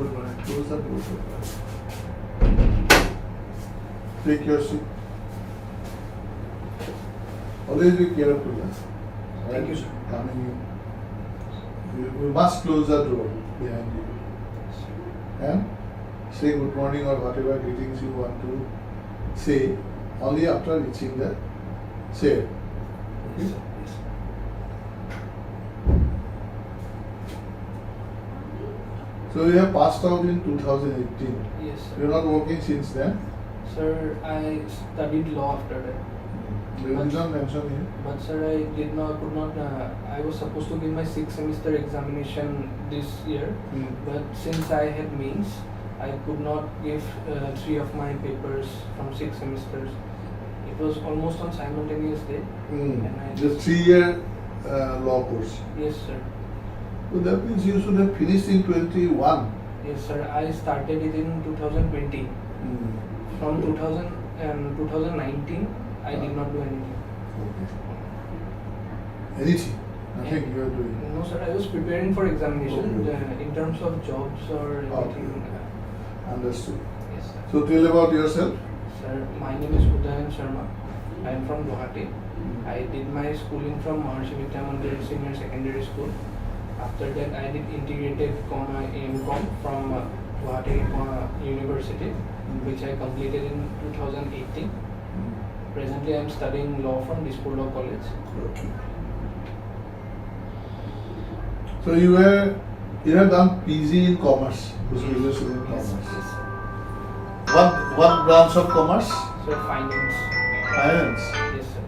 Good morning. Close the door. Take your seat. Always be careful. Thank you, sir. Coming in. You must close the door behind you. And say good morning or whatever greetings you want to say only after reaching the chair. Yes, sir. Yes. So you have passed out in 2018. Yes, sir. You are not working since then. Sir, I studied law after that. You did not mention here. But sir, I could not, I was supposed to give my 6th semester examination this year. But since I had means, I could not give 3 of my papers from 6 semesters. It was almost on simultaneous day. And I The 3-year law course. Yes, sir. So that means you should have finished in 21. Yes, sir. I started it in 2020. From 2019, I did not do anything. Okay. Anything? Nothing you are doing? No, sir. I was preparing for examination Okay. in terms of jobs or anything. Understood. Yes, sir. So tell about yourself. Sir, my name is Udayan Sharma. I am from Guwahati. I did my schooling from Maharshi Vidyamandir Senior Secondary School. After that, I did integrated MCom from Guwahati University, which I completed in 2018. Presently, I am studying law from Dispur Law College. Okay. So you have done PG in commerce. University in Yes, commerce. yes, sir. What branch of commerce? Sir, finance. Finance. Yes, sir.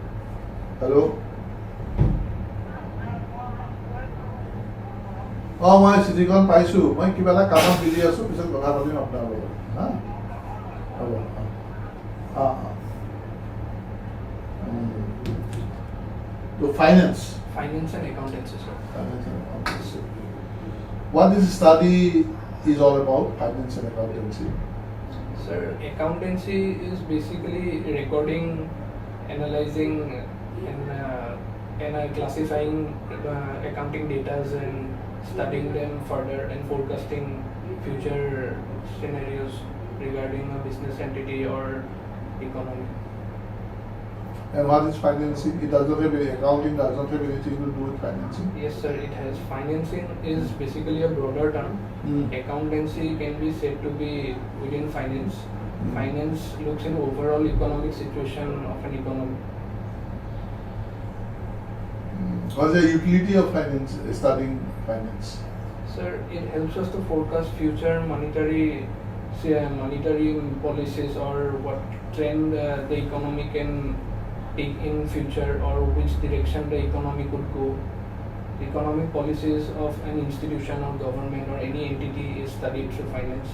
Hello. মই চিঠিখন পাইছোঁ মই কিবা এটা কামত busy আছোঁ পিছত কথা পাতিম আপোনাৰ লগত হা হ'ব তো finance Finance and accountancy, sir. What this study is all about, finance and accountancy? Sir, accountancy is basically recording, analyzing, and classifying accounting data and studying them further and forecasting future scenarios regarding a business entity or economy. And what is financing? It does not have any, accounting does not have anything to do with financing. Yes, sir, it has. Financing is basically a broader term. Accountancy can be said to be within finance. Finance looks in overall economic situation of an economy. What is the utility of finance, studying finance? Sir, it helps us to forecast future monetary policies or what trend the economy can take in future or which direction the economy could go. Economic policies of an institution or government or any entity is studied through finance.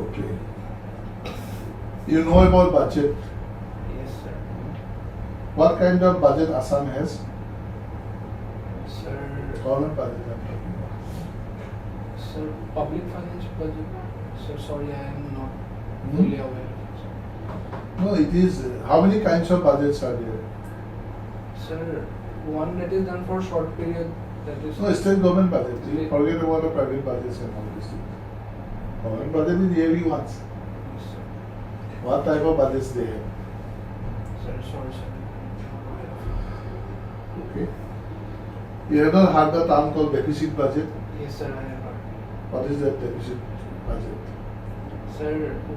Okay. You know about budget. Yes, sir. What kind of budget Assam has? Sir, Government budget I'm talking about. sir, public finance budget. Sir, sorry, I am not fully aware. No, it is. How many kinds of budgets are there? Sir, one that is done for short period, that is. No, state government budget. You forget about the private budgets and all these things. Government budget is yearly once. Yes, sir. What type of budgets they have? Sir, sorry, sir. Okay. You have not heard the term called deficit budget? Yes, sir, I have heard. What is that deficit budget? Sir,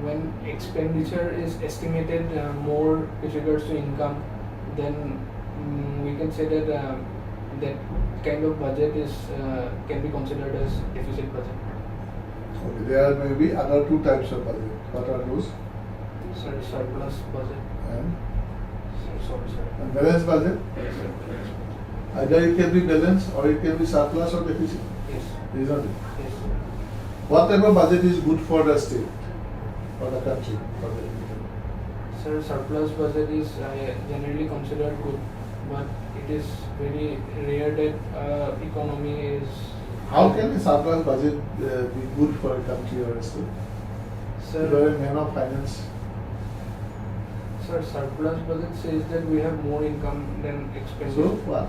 when expenditure is estimated more with regards to income, then we can say that that kind of budget is can be considered as deficit budget. Okay, there are maybe other two types of budget. What are those? Sir, surplus budget. And Sorry, sir. balanced budget? Yes, sir. Either it can be balanced or it can be surplus or deficit. Yes. Isn't it? Yes, sir. What type of budget is good for the state, for the country, for the Sir, surplus budget is generally considered good, but it is very rare that economy is. How can a surplus budget be good for a country or a state? Sir, You are a man of finance. Sir, surplus budget says that we have more income than So expenditure. what?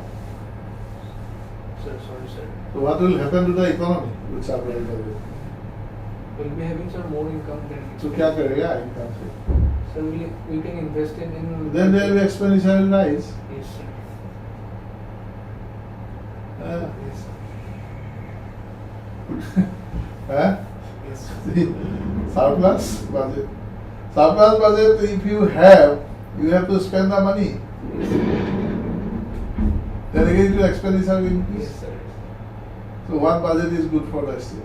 Sir, sorry, sir. So what will happen to the economy with surplus budget? We'll be having, sir, more income than So क्या करेगा income से? Sir, we can invest in. Then there will be expenditure will rise. Yes, sir. Yes, sir. Yes, sir. See, surplus budget. Surplus budget, if you have to spend the money. Yes, sir. Then again your expenditure will increase. Yes, sir. So one budget is good for the state.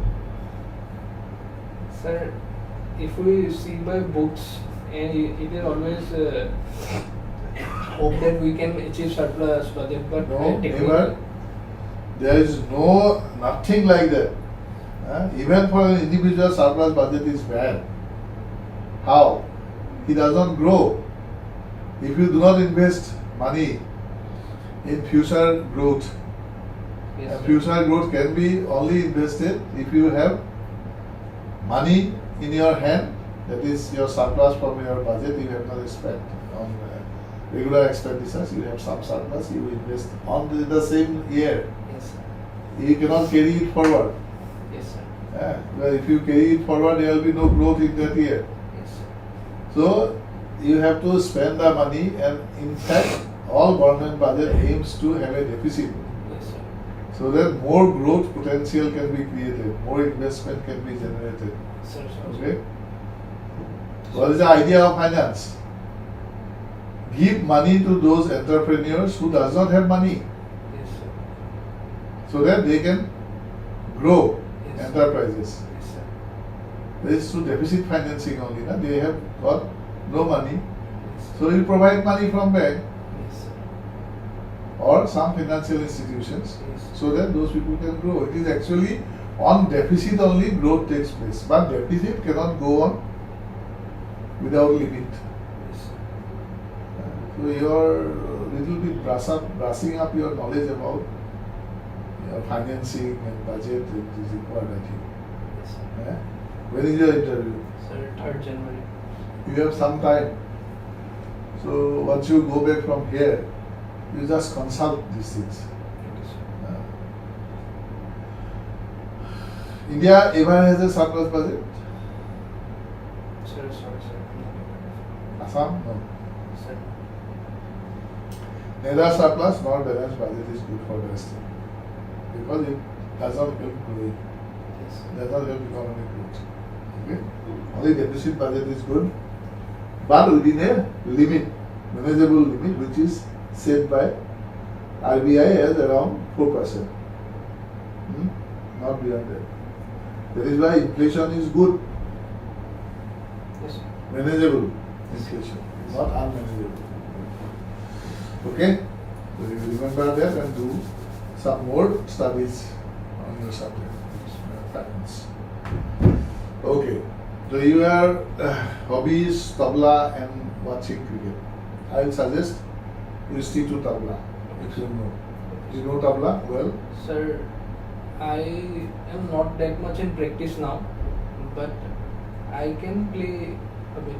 Sir, if we see by books, and it is always hope that we can achieve surplus budget, but No, technically- never. There is nothing like that. Even for an individual, surplus budget is bad. How? He does not grow. If you do not invest money in future growth, Yes, and sir. future growth can be only invested if you have money in your hand, that is your surplus from your budget you have not spent on regular expenditures, you have some surplus, you invest on the same year. Yes, sir. You cannot carry it forward. Yes, sir. Well, if you carry it forward, there will be no growth in that year. Yes, sir. So you have to spend the money, and in fact, all government budget aims to have a deficit, Yes, sir. so that more growth potential can be created, more investment can be generated. Sir, sir. Okay. What is the idea of finance? Give money to those entrepreneurs who does not have money, Yes, sir. so that they can grow Yes. enterprises. Yes, sir. This is through deficit financing only. They have got no money, Yes, sir. so you provide money from bank Yes, sir. or some financial institutions, Yes. so that those people can grow. It is actually on deficit only growth takes place, but deficit cannot go on without limit. Yes, sir. So you are little bit brushing up your knowledge about financing and budget. It is required, I think. Yes, sir. When is your interview? Sir, 3rd January. You have some time. So once you go back from here, you just consult these things. Thank you, sir. India ever has a surplus budget? Sir, sorry, sir. Assam? No. Sir. Neither surplus nor balanced budget is good for the state, because it does not help growing, Yes, sir. does not help economic growth. Okay? Only deficit budget is good, but within a limit, manageable limit, which is set by RBI as around 4%. Not beyond that. That is why inflation is good, Yes, sir. manageable inflation, not unmanageable. Okay? So you remember that and do some more studies on your subject, finance. Okay. So your hobbies, tabla and watching cricket. I will suggest you stick to tabla if you know. You know tabla well? Sir, I am not that much in practice now, but I can play a bit.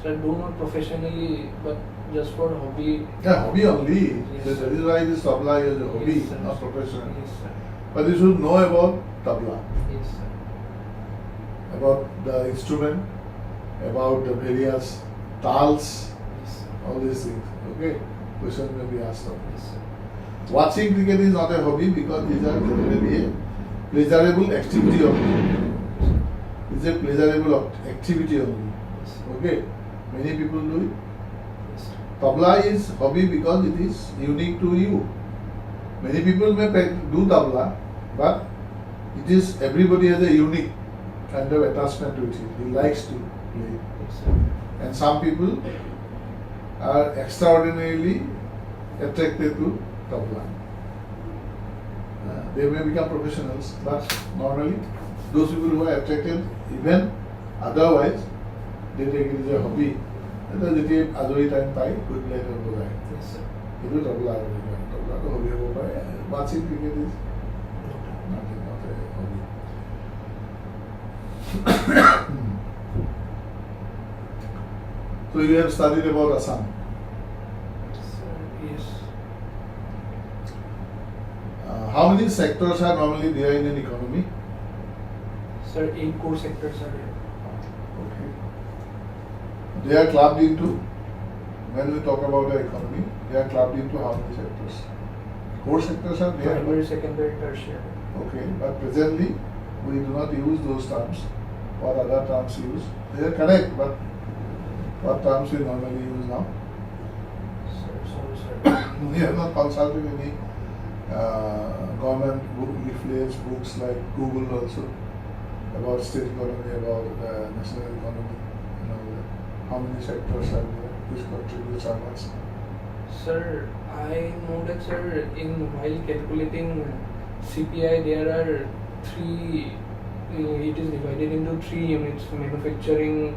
Sir, do not professionally, but just for hobby. Yeah, hobby only. Yes, So sir. that is why this tabla is a hobby, Yes, sir. not professional. Yes, sir. But you should know about tabla, Yes, sir. about the instrument, about the various tals, Yes, sir. all these things. Okay? Question may be asked of. Yes, sir. Watching cricket is not a hobby because these are generally a pleasurable activity only. It's a pleasurable activity only. Yes, sir. Okay? Many people do it. Yes, sir. Tabla is hobby because it is unique to you. Many people may do tabla, but it is everybody has a unique kind of attachment to it. He likes to play. Yes, sir. And some people are extraordinarily attracted to tabla. They may become professionals, but normally those people who are attracted even otherwise, they take it as a hobby. যেতিয়া আজৰি time পাই গৈ পেলাই তেওঁ বজায় Yes, sir. সেইটো তবলা তবলাটো hobby হ'ব পাৰে ৱাচিং cricket is nothing not a hobby So you have studied about Assam. Sir, yes. How many sectors are normally there in an economy? Sir, 8 core sectors are there. Okay. They are clubbed into, when we talk about the economy, they are clubbed into how many sectors? Core sectors are there. Primary, secondary, tertiary. Okay, but presently we do not use those terms. What other terms use? They are correct, but what terms we normally use now? Sir. We have not consulted any government book leaflets, books like Google also about state economy, about national economy, how many sectors are there, which contributes how much. Sir, I know that, sir, while calculating CPI, there are three. It is divided into 3 units: manufacturing,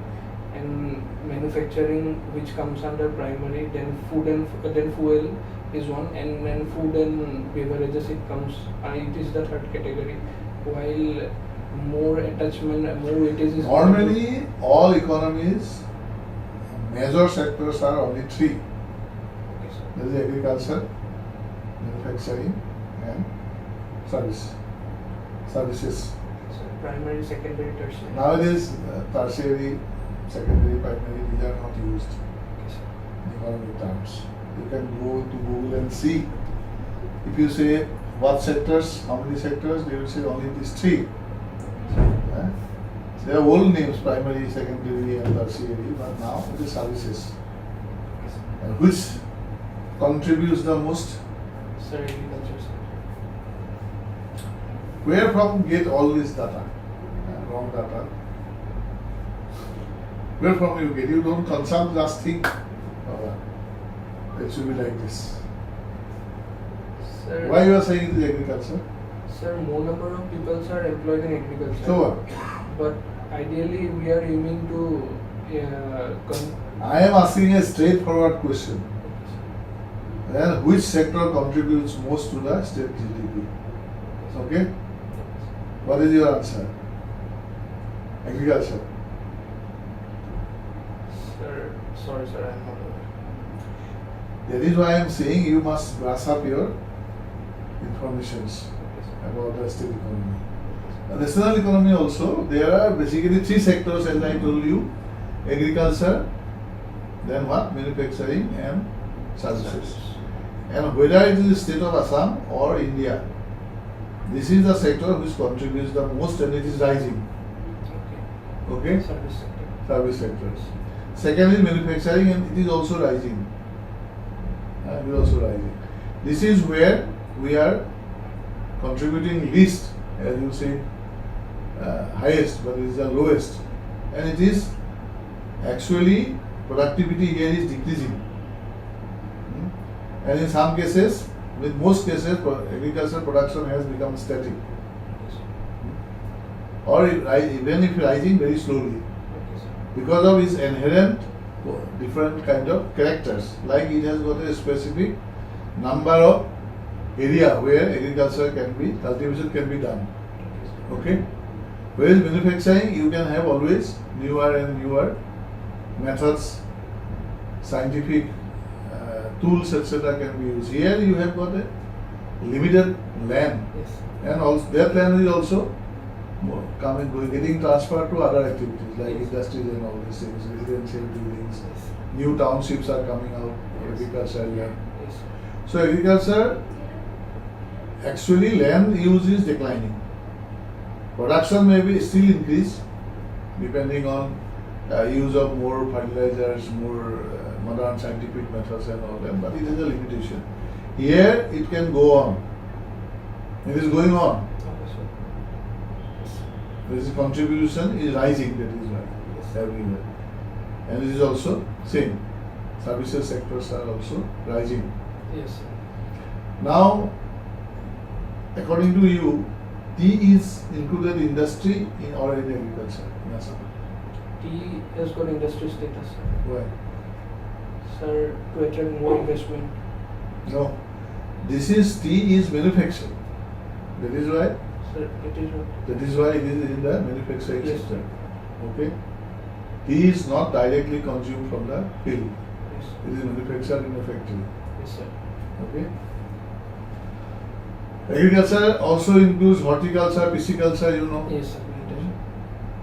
which comes under primary, then food and then fuel is one, and then food and beverages it comes. It is the third category. While more attachment, more weightage is normally all economies, major sectors are only 3. Okay, sir. That is agriculture, manufacturing, and services. So primary, secondary, tertiary. Nowadays, tertiary, secondary, primary, these are not used Okay, sir. in economic terms. You can go to Google and see. If you say what sectors, how many sectors, they will say only these 3. They are old names, primary, secondary, and tertiary, but now it is services. And which contributes the most? Sir, agriculture, sir. Where from get all this data? Wrong data. Where from you get? You don't consult, just think. It should be like this. Sir, Why you are saying it is agriculture? Sir, more number of people are employed in agriculture. So what? But ideally, we are aiming to. I am asking a straightforward question. Then which sector contributes most to the state GDP? Okay? What is your answer? Agriculture. Sir, sorry, sir, I am not aware. That is why I am saying you must brush up your informations Okay, sir. about the state economy. The national economy also, there are basically 3 sectors as I told you: agriculture, then what? Manufacturing and services. And whether it is the state of Assam or India, this is the sector which contributes the most and it is rising. Okay. Okay? Service sector. Service sectors. Second is manufacturing and it is also rising. It is also rising. This is where we are contributing least, as you say, highest, but it is the lowest. And it is actually productivity here is decreasing. And in some cases, with most cases, agricultural production has become static. Or even if rising very slowly. Okay, sir. Because of its inherent different kind of characters. Like it has got a specific number of area where agriculture can be, cultivation can be done. Okay? Whereas manufacturing, you can have always newer and newer methods, scientific tools, etc. can be used. Here you have got a limited land, Yes. and also that land is also getting transferred to other activities like industries and all these things, residential buildings. Yes. New townships are coming out, agricultural land. Yes. So agriculture, actually land use is declining. Production may be still increased depending on use of more fertilizers, more modern scientific methods and all that, but it is a limitation. Here it can go on. It is going on. Okay, sir. This contribution is rising, that is why, everywhere. And it is also same. Services sectors are also rising. Yes, sir. Now, according to you, tea is included industry in or in agriculture in Assam? Tea has got industry status, sir. Why? Sir, to attract more investment. No. This is tea is manufactured. That is why. Sir, it is what? That is why it is in the manufacturing Yes, sector. Okay. Tea is not directly consumed from the hill. Yes. It is manufactured in a factory. Yes, sir. Okay. Agriculture also includes horticulture, pisciculture, you know, Yes, sir.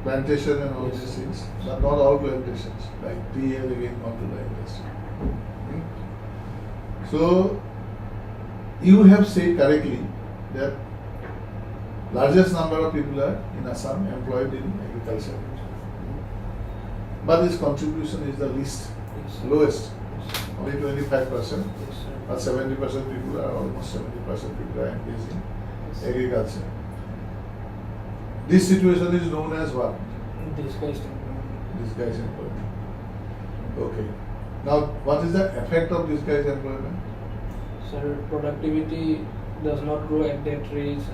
plantation and all Yes. these things, but not all plantations, like tea and again not to the industry. So, you have said correctly that largest number of people are in Assam employed in agriculture. But his contribution is the least, Yes, sir. lowest, Yes, sir. only 25%, Yes, sir. but 70% people are, almost 70% people are engaged in Yes. agriculture. This situation is known as what? Disguised employment. Disguised employment. Okay. Now, what is the effect of disguised employment? Sir, productivity does not grow at that rates.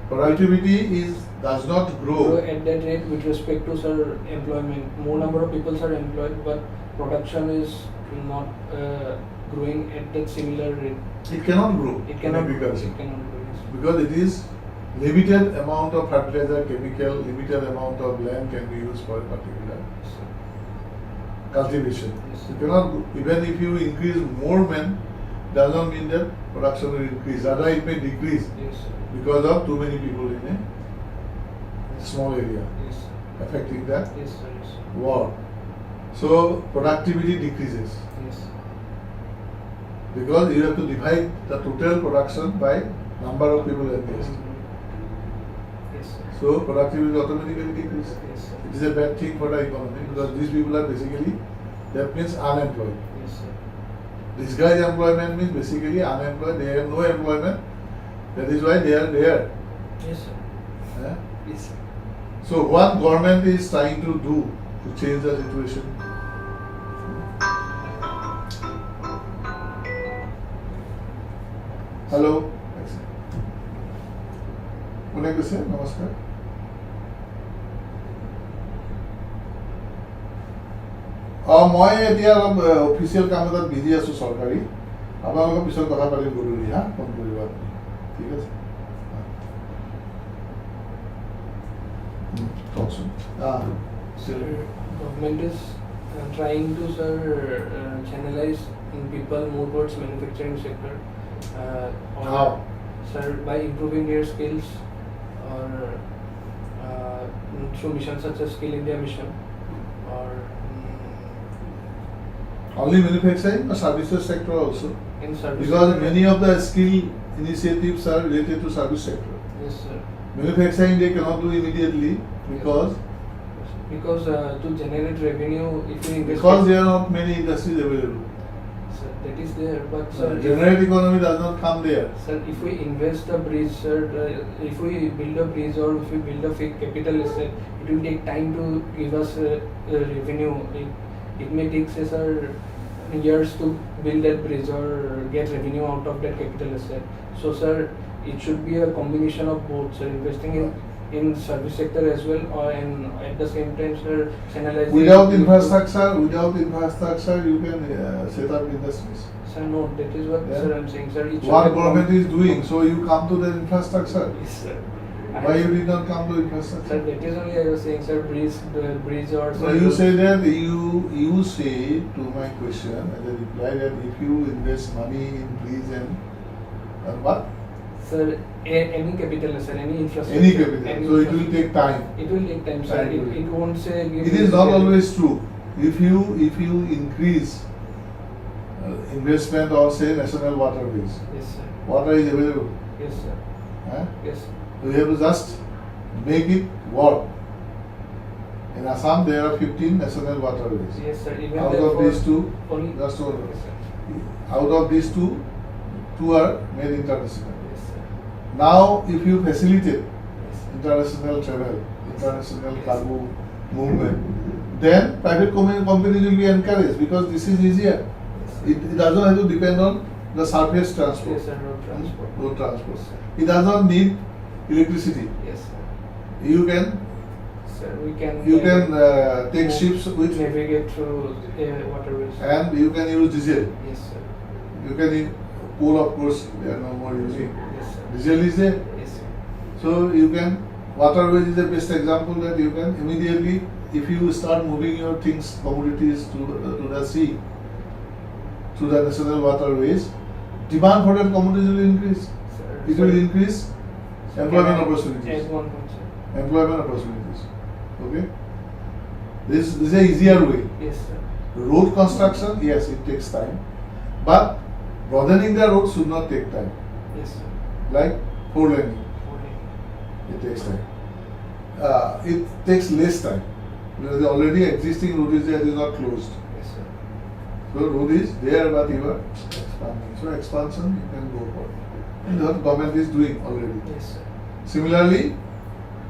Productivity does not grow. At that rate with respect to sir employment. More number of people are employed, but production is not growing at that similar rate. It cannot grow. It cannot in grow. agriculture. It cannot grow. Yes. Because it is limited amount of fertilizer, chemical, limited amount of land can be used for a particular cultivation. Yes. You cannot, even if you increase more men, does not mean that production will increase. Rather, it may decrease Yes, sir. because of too many people in a Yes. small area, Yes, sir. affecting the Yes, sir. Yes, sir. war. So productivity decreases Yes. because you have to divide the total production by number of people engaged. Yes, sir. So productivity automatically decreases. Yes, sir. It is a bad thing for the economy because these people are basically, that means unemployed. Yes, sir. Disguised employment means basically unemployed, they have no employment, that is why they are there. Yes, sir. Eh? Yes, sir. So what government is trying to do to change the situation? Hello. কোনে কৈছে নমস্কাৰ মই এতিয়া অলপ official কাম এটাত busy আছো চৰকাৰী আপোনালোকৰ পিছত কথা পাতিম গধূলি হা ফোন কৰিব আপুনি ঠিক আছে কওকচোন Sir, government is trying to channelize people more towards manufacturing sector. How? Sir, by improving their skills or through missions such as Skill India Mission or only manufacturing or services sector also? in service. Because sector. many of the skill initiatives are related to service sector. Yes, sir. Manufacturing they cannot do immediately because To generate revenue, if you invest. because there are not many industries available. Sir, that is there, but sir, Generate economy does not come there. Sir, if we invest a bridge, sir, if we build a bridge or if we build a fake capital asset, it will take time to give us revenue. It may take, say, sir, years to build that bridge or get revenue out of that capital asset. So, sir, it should be a combination of both, sir, investing in service sector as well, and at the same time, sir, channelizing. Without infrastructure, you can set up industries. Sir, no, that is what, Yeah. sir, I'm saying, sir. It should What be government is doing, so you come to the infrastructure. Yes, sir. Why you did not come to infrastructure? Sir, that is only I was saying, sir, bridge or. So you say that you say to my question as a reply that if you invest money in bridge and what? Sir, any capital, sir, any infrastructure. Any capital. any So it will infrastructure. take time. It will take time, sir. Time will- It won't say. give It you is not credit. always true. If you increase investment or say national waterways, Yes, sir. water is available. Yes, sir. Eh? Yes. So you have to just make it work. In Assam there are 15 national waterways. Yes, sir. Even Out of therefore, these two, only. just hold on. Yes, sir. Out of these two are made international. Yes, sir. Now if you facilitate Yes, sir. international travel, international cargo movement, then private companies will be encouraged because this is easier. Yes, sir. It does not have to depend on the surface transport. Yes, sir. Road transport. Road transport. Yes, sir. It does not need electricity. Yes, sir. You can Sir, we can. take ships with navigate through waterways. and you can use diesel. Yes, sir. You can use coal, of course. They are no more using. Yes, sir. Diesel is there. Yes, sir. So you can, waterways is the best example that you can immediately, if you start moving your things, commodities to the sea, through the national waterways, demand for that commodities will increase. Sir, It will increase employment opportunities. Add one point, sir. Employment opportunities. Okay. This is a easier way. Yes, sir. Road construction, yes, it takes time, but broadening the road should not take time. Yes, sir. Like 4-laning, Okay. it takes time. It takes less time because the already existing road is there, it is not closed. Yes, sir. So road is there, but you are expanding. So expansion you can go for. And what government is doing already. Yes, sir. Similarly,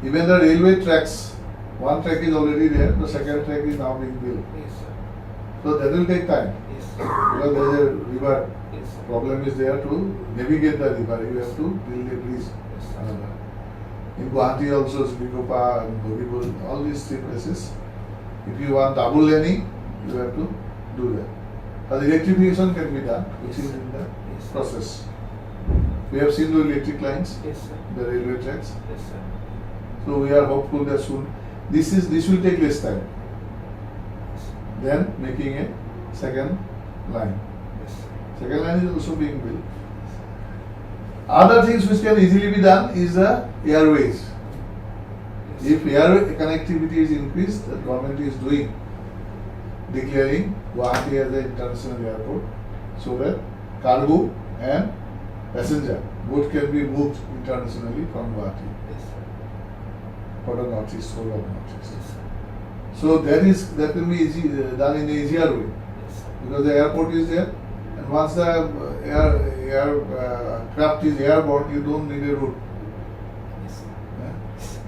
even the railway tracks, one track is already there, the second track is now being built. Yes, sir. So that will take time Yes, sir. because there is a river. Yes, sir. Problem is there to navigate the river. You have to build a bridge. Yes, sir. In Guwahati also, Srikopa and Bogibul, all these three places. If you want double laning, you have to do that. But electrification can be done, which is in the Yes, sir. process. We have seen the electric lines, Yes, sir. the railway tracks. Yes, sir. So we are hopeful that soon. This will take less time than making a second line. Yes, sir. Second line is also being built. Other things which can easily be done is the airways. Yes, If air connectivity is increased, the government is doing, declaring Guwahati as an international airport, so that cargo and passenger both can be moved internationally from Guwahati Yes, sir. for the northeast, whole of northeast. Yes, sir. So that can be easy done in an easier way Yes, sir. because the airport is there, and once the craft is airborne, you don't need a route. Yes, sir.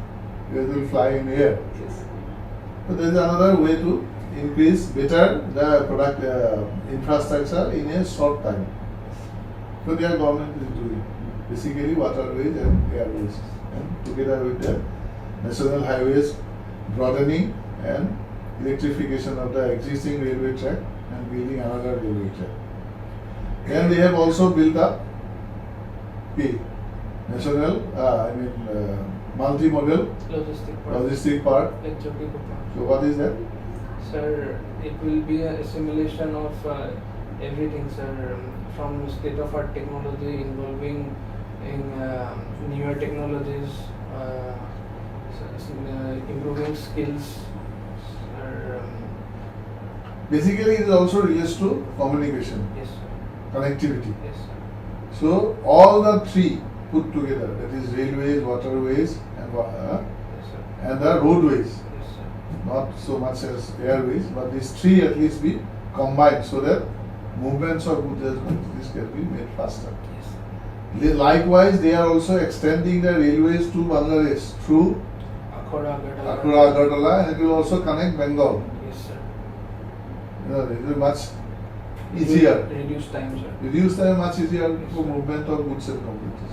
You will fly in air. Yes. So there is another way to increase better the product infrastructure in a short time. So their government is doing basically waterways and airways, and together with the national highways broadening and electrification of the existing railway track and building another railway track. And they have also built up the national, multi-modal logistic park. Like Jogipapa. So what is that? Sir, it will be a assimilation of everything, sir, from state-of-art technology involving in newer technologies, improving skills. Sir, Basically, it also relates to communication, yes, sir. connectivity. Yes, sir. So all the three put together, that is railways, waterways, Yes, sir. and the roadways. Yes, sir. Not so much as airways, but these three at least be combined so that movements of goods as well this can be made faster. Yes, sir. Likewise, they are also extending the railways to Bangladesh through Akhora, Akhora, Agartala, and it will also connect Bengal. Yes, sir. It will be much easier. Reduce time, sir. Reduce time much easier for movement of goods and commodities.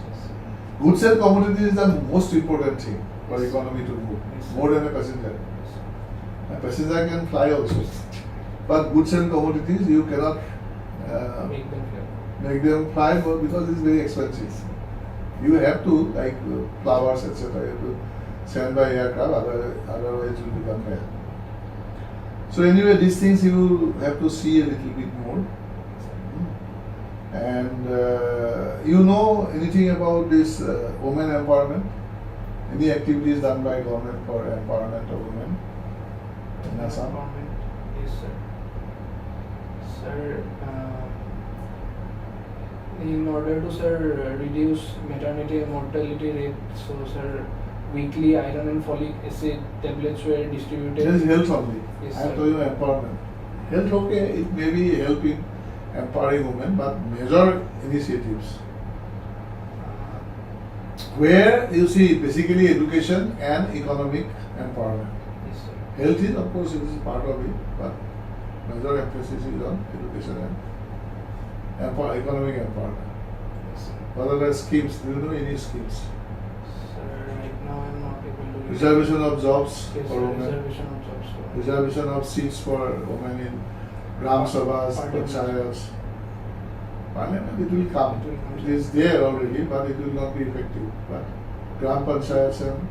Goods and commodities is the most important thing for economy to move, more than a passenger. A passenger can fly also, but goods and commodities you cannot make them fly because it's very expensive. You have to, like flowers, etc. You have to send by aircraft, otherwise it will become rare. So anyway, these things you have to see a little bit more. And you know anything about this women empowerment? Any activities done by government for empowerment of women in Assam? Yes, sir. Sir, in order to, sir, reduce maternity mortality rate, so, sir, weekly iron and folic acid tablets were distributed. There is health only. Yes, I am sir. telling you empowerment. Health, okay, it may be helping empowering women, but major initiatives where you see basically education and economic empowerment. Yes, sir. Health is, of course, it is part of it, but major emphasis is on education and economic empowerment. Yes, sir. What are the schemes? Do you know any schemes? Sir, right now I'm not able to. Reservation of jobs Yes, for sir, women. reservation of jobs for Reservation of seats for women in Gram Sabhas, Parliament. Panchayats. Parliament, it will come. It will come. It is there already, but it will not be effective. But Gram Panchayats and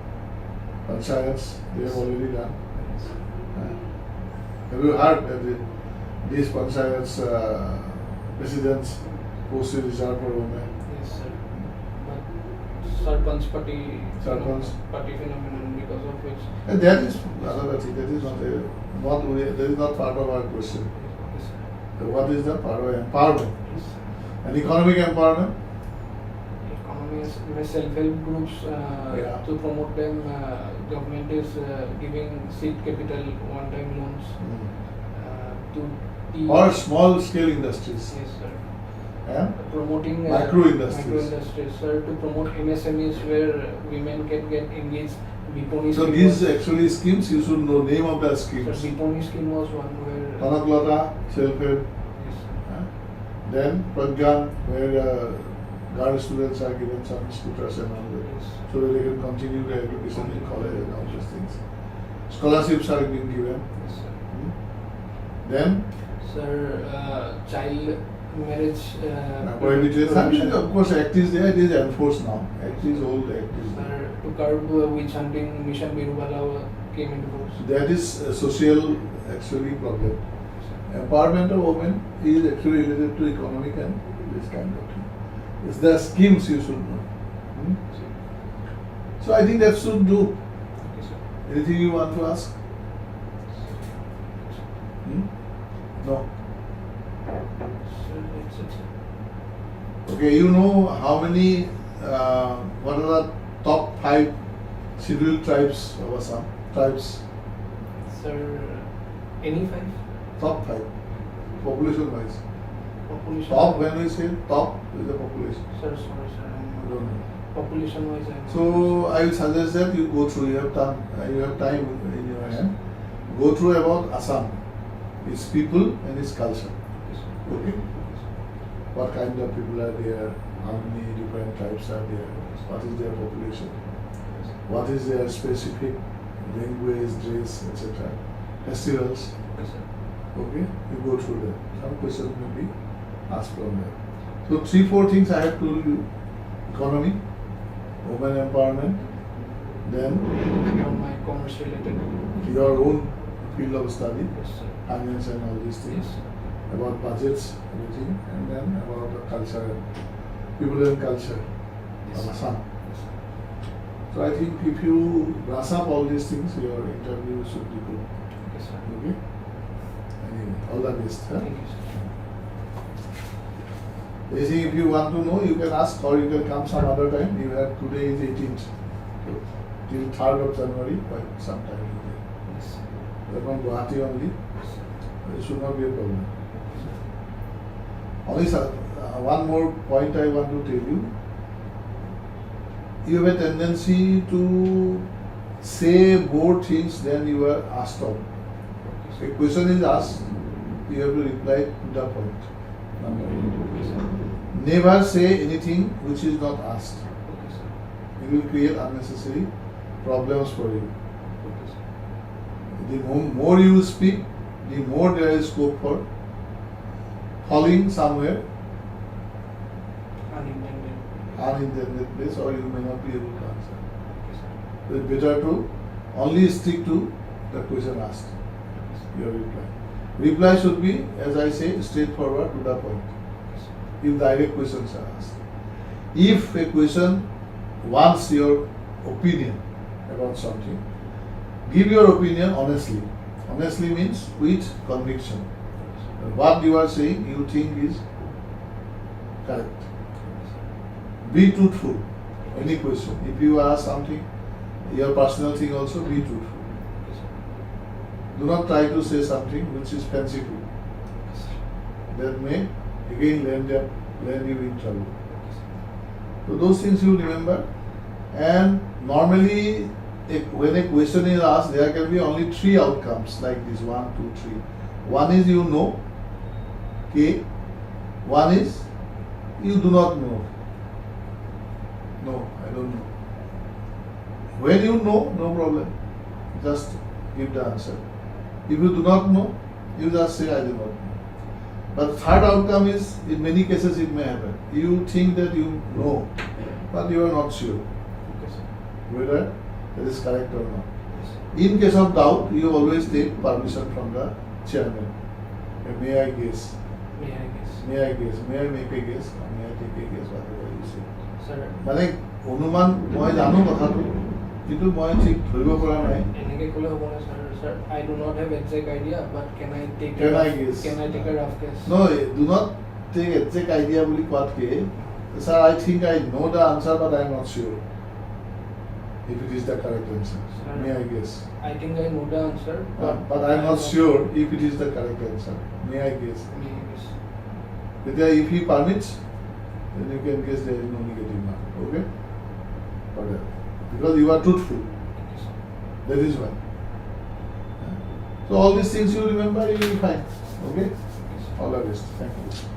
Panchayats, they have already done. Yes. Have you heard that these Panchayats presidents post is reserved for women? Yes, sir. Sarpanch Party Sarpanch. phenomenon, because of which. And that is another thing. That is that is not part of our question. Yes, sir. So what is the part of empowerment? Yes, sir. And economic empowerment? Economy is self-help groups Yeah. to promote them. Government is giving seed capital one-time loans to teach. Or small scale industries. Yes, sir. And Promoting micro industries. micro industries, sir, to promote MSMEs where women can get engaged. Biponi so scheme these was- actually schemes, you should know name of the Sir, schemes. Biponi scheme was one where. Tanaklata, self-help. Yes, sir. Then Pragyan, where girl students are given some scooters and all that. Yes. So that they can continue their education in college and all those things. Scholarships are being given. Yes, sir. Then Sir, child marriage. prohibited. I mean, of course, Act is there, it is enforced now. Act is old, Act is there. Sir, to curb witch hunting, Mission Birubala came into force. That is a social actually problem. Empowerment of women is actually related to economic and this kind of thing. It's the schemes you should know. So I think that should do. Okay, sir. Anything you want to ask? No. Sir, that's it, sir. Okay, you know how many, what are the top 5 scheduled tribes of Assam? Tribes, Sir, any five? top 5, population wise. Population. Top, when we say top, is the population. Sir, sorry, sir. I don't know. Population wise, I'm. So I will suggest that you go through, you have time in your hand, go through about Assam, its people and its culture. Okay, sir. Okay? What kind of people are there, how many different tribes are there, what is their population, what is their specific language, dress, etc. Festivals. Okay, sir. Okay? You go through that. Some questions may be asked from there. So 3-4 things I have told you. Economy, women empowerment, then On my commerce related. your own field of study, Yes, sir. finance and all these things, Yes, sir. about budgets, everything, and then about the culture, people and culture of Assam. Yes, sir. So I think if you brush up all these things, your interview should be good. Yes, sir. Okay? Anyway, all the best. Huh? Thank you, sir. Anything if you want to know, you can ask or you can come some other time. You have today is 18th. So, till 3rd of January, quite some time you can. Yes, sir. You are from Guwahati only. Yes, sir. It should not be a problem. Yes, sir. Only sir, one more point I want to tell you. You have a tendency to say more things than you are asked of. Okay, A question is asked, you have to reply to the point. Number 8. Okay, sir. Never say anything which is not asked. Okay, sir. It will create unnecessary problems for you. Okay, sir. The more you speak, the more there is scope for falling somewhere Unintended. unintended place, or you may not be able to answer. Okay, sir. So it's better to only stick to the question asked, Okay, sir. your reply. Reply should be, as I say, straightforward to the point. Okay, sir. If direct questions are asked. If a question wants your opinion about something, give your opinion honestly. Honestly means with conviction. What you are saying, you think is correct. Be truthful. Any question. If you ask something, your personal thing also, be truthful. Okay, sir. Do not try to say something which is fanciful. Okay, sir. That may again land you in trouble. Okay, sir. So those things you remember. And normally, when a question is asked, there can be only 3 outcomes like this: 1, 2, 3. One is you know, K. One is you do not know. No, I don't know. When you know, no problem. Just give the answer. If you do not know, you just say I do not know. But third outcome is, in many cases it may happen. You think that you know, but you are not sure Okay, sir. whether that is correct or not. Yes, sir. In case of doubt, you always take permission from the chairman. May I guess? May I guess? May I guess? May I make a guess? Or may I take a guess? Whatever you say. Sir, মানে অনুমান মই জানো কথাটো কিন্তু মই ঠিক ধৰিব পৰা নাই এনেকে ক'লে হ'ব না sir. Sir, I do not have exact idea, but can I take Can a I guess? Can I take a rough guess? No, do not take exact idea bully কোৱাতকে sir I think I know the answer but I am not sure if it is the correct answer. Sir, May I guess? I think I know the answer, But I am not sure if it is the correct answer. May I guess? May I guess? Because if he permits, then you can guess there is no negative mark. Okay? Okay. Because you are truthful. Yes. That is why. So all these things you remember, you will find. Okay? Yes. All the best. Thank you.